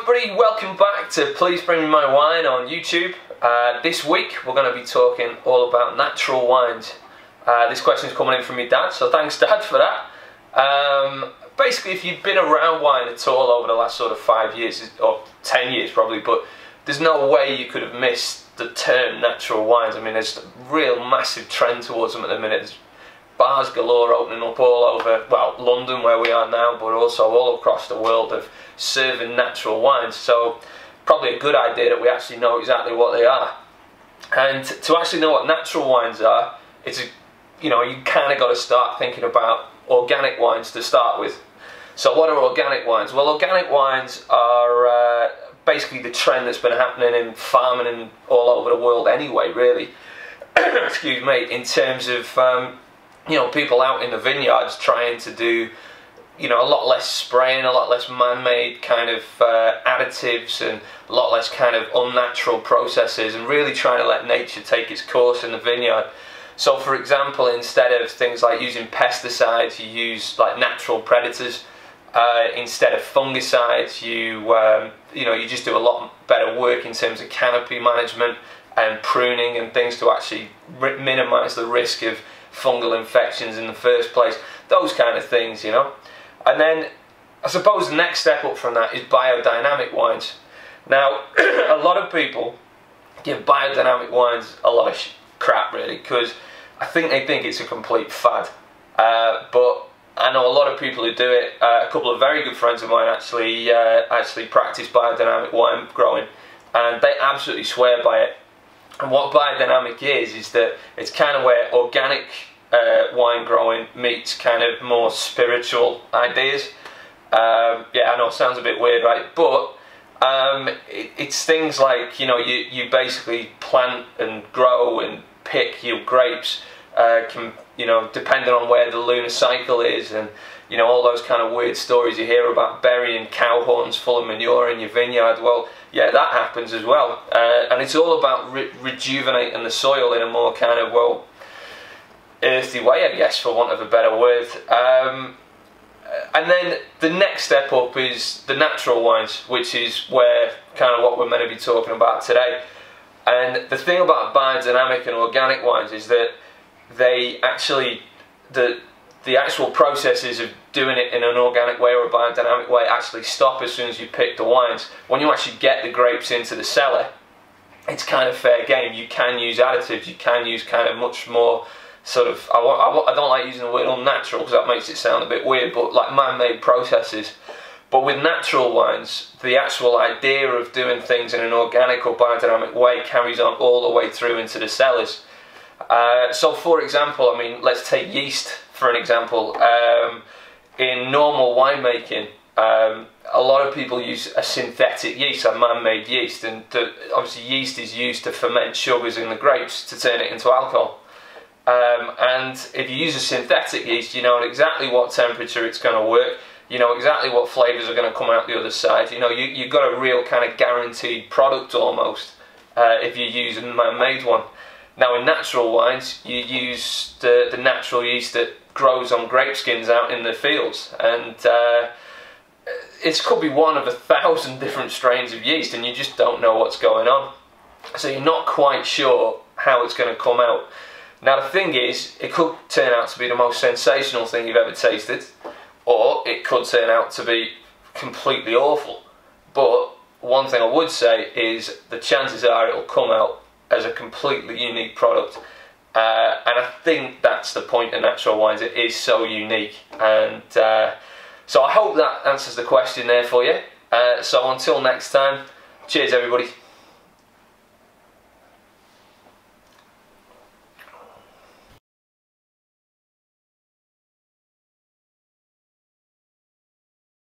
everybody, welcome back to Please Bring Me My Wine on YouTube. This week we're going to be talking all about natural wines. This question is coming in from my dad, so thanks Dad for that. Basically, if you've been around wine at all over the last sort of 5 years, or 10 years probably, but there's no way you could have missed the term natural wines. I mean, there's a real massive trend towards them at the minute. There's bars galore opening up all over, well, London where we are now, but also all across the world of serving natural wines. So probably a good idea that we actually know exactly what they are. And to actually know what natural wines are, you kind of got to start thinking about organic wines to start with. So what are organic wines? Well, organic wines are basically the trend that's been happening in farming and all over the world anyway, really. Excuse me, in terms of people out in the vineyards trying to do, a lot less spraying, a lot less man-made kind of additives, and a lot less kind of unnatural processes, and really trying to let nature take its course in the vineyard. So, for example, instead of things like using pesticides, you use like natural predators. Instead of fungicides, you just do a lot better work in terms of canopy management and pruning and things to actually minimise the risk of fungal infections in the first place, those kind of things, And then I suppose the next step up from that is biodynamic wines. Now, a lot of people give biodynamic wines a lot of crap, really, because I think they think it's a complete fad. But I know a lot of people who do it. A couple of very good friends of mine actually practice biodynamic wine growing, and they absolutely swear by it. And what biodynamic is that it's kind of where organic wine growing meets kind of more spiritual ideas. Yeah, I know it sounds a bit weird, right? But it's things like, you basically plant and grow and pick your grapes, depending on where the lunar cycle is, and all those kind of weird stories you hear about burying cow horns full of manure in your vineyard. Well, yeah, that happens as well, and it's all about rejuvenating the soil in a more kind of, well, earthy way, I guess, for want of a better word. And then the next step up is the natural wines, which is where kind of what we're meant to be talking about today. And the thing about biodynamic and organic wines is that they actually, the actual processes of doing it in an organic way or a biodynamic way actually stop as soon as you pick the wines. When you actually get the grapes into the cellar, it's kind of fair game. You can use additives, you can use kind of much more sort of, I don't like using the word unnatural because that makes it sound a bit weird, but like man-made processes. But with natural wines, the actual idea of doing things in an organic or biodynamic way carries on all the way through into the cellars. So for example, I mean, let's take yeast for an example. In normal winemaking, a lot of people use a synthetic yeast, a man-made yeast, and obviously yeast is used to ferment sugars in the grapes to turn it into alcohol. And if you use a synthetic yeast, you know at exactly what temperature it's going to work, you know exactly what flavours are going to come out the other side. You've got a real kind of guaranteed product almost if you use a man-made one. Now in natural wines, you use the natural yeast that grows on grape skins out in the fields, and it could be one of 1,000 different strains of yeast, and you just don't know what's going on. So you're not quite sure how it's going to come out. Now the thing is, it could turn out to be the most sensational thing you've ever tasted, or it could turn out to be completely awful. But one thing I would say is the chances are it'll come out as a completely unique product, and I think that's the point of natural wines. It is so unique, and so I hope that answers the question there for you. So until next time, cheers everybody.